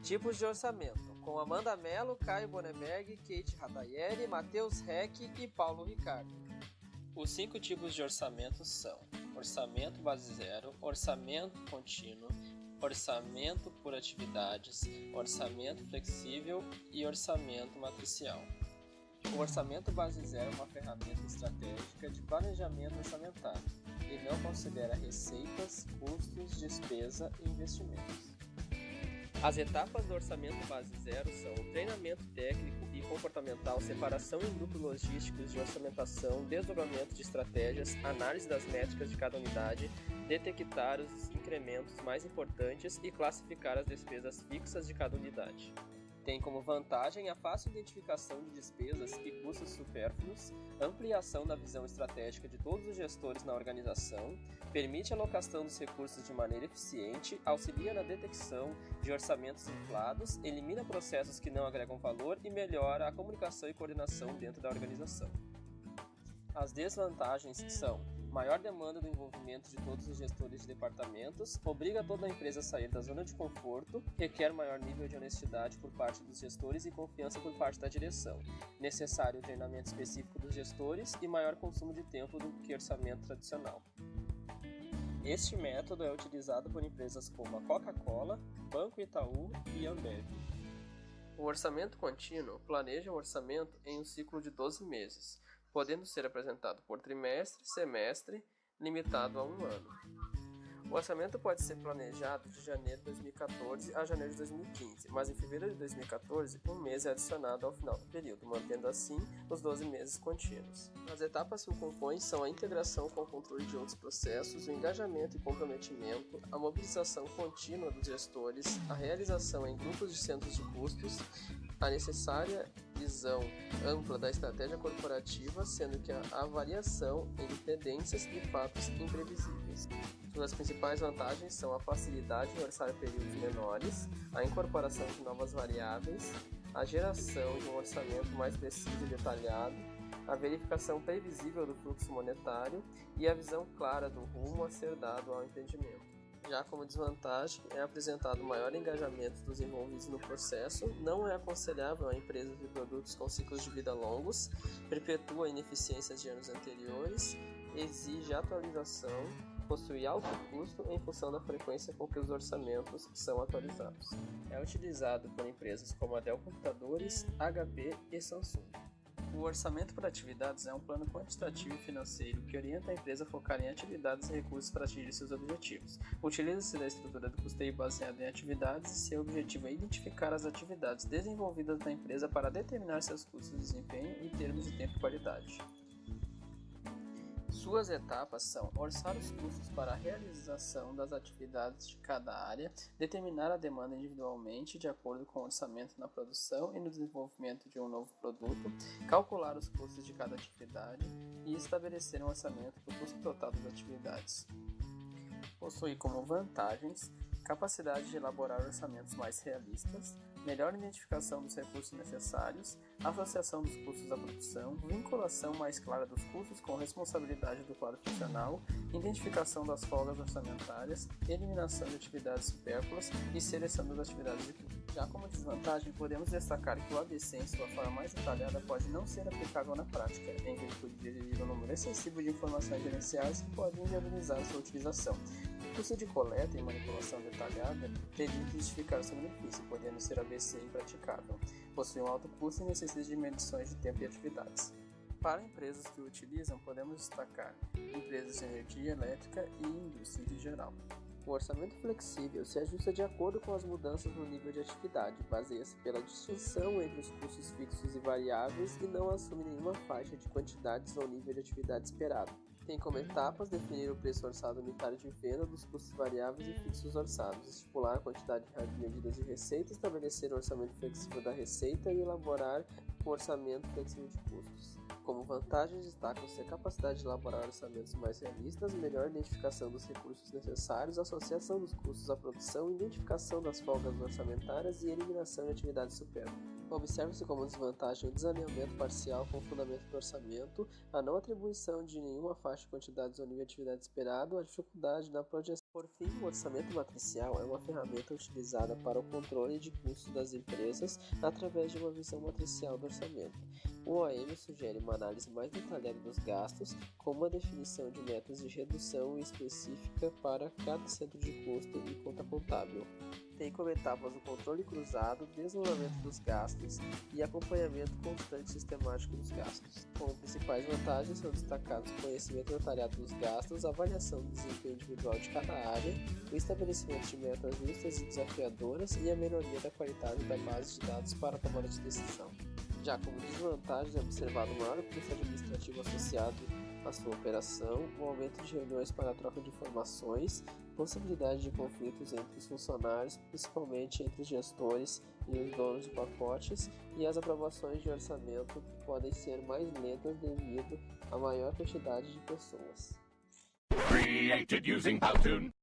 Tipos de orçamento, com Amanda Mello, Caio Boneberg, Kate Rataieri, Matheus Reck e Paulo Ricardo. Os 5 tipos de orçamento são: orçamento base zero, orçamento contínuo, orçamento por atividades, orçamento flexível e orçamento matricial. O orçamento base zero é uma ferramenta estratégica de planejamento orçamentário. Ele não considera receitas, custos, despesa e investimentos. As etapas do orçamento base zero são o treinamento técnico e comportamental, separação em grupos logísticos de orçamentação, desdobramento de estratégias, análise das métricas de cada unidade, detectar os incrementos mais importantes e classificar as despesas fixas de cada unidade. Tem como vantagem a fácil identificação de despesas e custos supérfluos, ampliação da visão estratégica de todos os gestores na organização, permite a alocação dos recursos de maneira eficiente, auxilia na detecção de orçamentos inflados, elimina processos que não agregam valor e melhora a comunicação e coordenação dentro da organização. As desvantagens são: maior demanda do envolvimento de todos os gestores de departamentos, obriga toda a empresa a sair da zona de conforto, requer maior nível de honestidade por parte dos gestores e confiança por parte da direção, necessário treinamento específico dos gestores e maior consumo de tempo do que orçamento tradicional. Este método é utilizado por empresas como a Coca-Cola, Banco Itaú e Ambev. O orçamento contínuo planeja o orçamento em um ciclo de 12 meses, podendo ser apresentado por trimestre, semestre, limitado a 1 ano. O orçamento pode ser planejado de janeiro de 2014 a janeiro de 2015, mas em fevereiro de 2014, um mês é adicionado ao final do período, mantendo assim os 12 meses contínuos. As etapas que o compõem são a integração com o controle de outros processos, o engajamento e comprometimento, a mobilização contínua dos gestores, a realização em grupos de centros de custos, a necessária visão ampla da estratégia corporativa, sendo que a variação em tendências e fatos imprevisíveis. Suas principais vantagens são a facilidade em orçar períodos menores, a incorporação de novas variáveis, a geração de um orçamento mais preciso e detalhado, a verificação previsível do fluxo monetário e a visão clara do rumo a ser dado ao empreendimento. Já como desvantagem, é apresentado maior engajamento dos envolvidos no processo, não é aconselhável a empresas de produtos com ciclos de vida longos, perpetua ineficiências de anos anteriores, exige atualização, possui alto custo em função da frequência com que os orçamentos são atualizados. É utilizado por empresas como a Dell Computadores, HP e Samsung. O orçamento por atividades é um plano quantitativo e financeiro que orienta a empresa a focar em atividades e recursos para atingir seus objetivos. Utiliza-se da estrutura do custeio baseado em atividades e seu objetivo é identificar as atividades desenvolvidas na empresa para determinar seus custos de desempenho em termos de tempo e qualidade. Suas etapas são orçar os custos para a realização das atividades de cada área, determinar a demanda individualmente de acordo com o orçamento na produção e no desenvolvimento de um novo produto, calcular os custos de cada atividade e estabelecer um orçamento para o custo total das atividades. Possui como vantagens capacidade de elaborar orçamentos mais realistas, melhor identificação dos recursos necessários, associação dos custos da produção, vinculação mais clara dos custos com responsabilidade do quadro funcional, identificação das folgas orçamentárias, eliminação de atividades supérfluas e seleção das atividades de custo. Já como desvantagem, podemos destacar que o ABC em sua forma mais detalhada pode não ser aplicável na prática, em virtude de exigir um número excessivo de informações gerenciais que podem inviabilizar sua utilização. O custo de coleta e manipulação detalhada teria que justificar seu benefício, podendo ser ABC impraticável. Possui um alto custo e necessita de medições de tempo e atividades. Para empresas que o utilizam, podemos destacar empresas de energia elétrica e indústria em geral. O orçamento flexível se ajusta de acordo com as mudanças no nível de atividade, baseia-se pela distinção entre os custos fixos e variáveis e não assume nenhuma faixa de quantidades ou nível de atividade esperado. Tem como etapas definir o preço orçado unitário de venda dos custos variáveis e fixos orçados, estipular a quantidade real de medidas de receita, estabelecer o orçamento flexível da receita e elaborar o orçamento flexível de custos. Como vantagens destacam-se a capacidade de elaborar orçamentos mais realistas, melhor identificação dos recursos necessários, associação dos custos à produção, identificação das folgas orçamentárias e eliminação de atividades supérfluas. Observa-se como desvantagem o desalinhamento parcial com o fundamento do orçamento, a não atribuição de nenhuma faixa de quantidades ou nível de atividade esperado, a dificuldade na projeção Por fim, o orçamento matricial é uma ferramenta utilizada para o controle de custos das empresas através de uma visão matricial do orçamento. O OM sugere uma análise mais detalhada dos gastos, com uma definição de metas de redução específica para cada centro de custo e conta contábil. Tem como etapas o controle cruzado, desenvolvimento dos gastos e acompanhamento constante e sistemático dos gastos. Como principais vantagens são destacados o conhecimento detalhado dos gastos, a avaliação do desempenho individual de cada área, o estabelecimento de metas justas e desafiadoras e a melhoria da qualidade da base de dados para a tomada de decisão. Já como desvantagem é observado o maior custo administrativo associado à sua operação, o aumento de reuniões para a troca de informações, possibilidade de conflitos entre os funcionários, principalmente entre os gestores e os donos de pacotes, e as aprovações de orçamento que podem ser mais lentas devido à maior quantidade de pessoas. Created using Powtoon.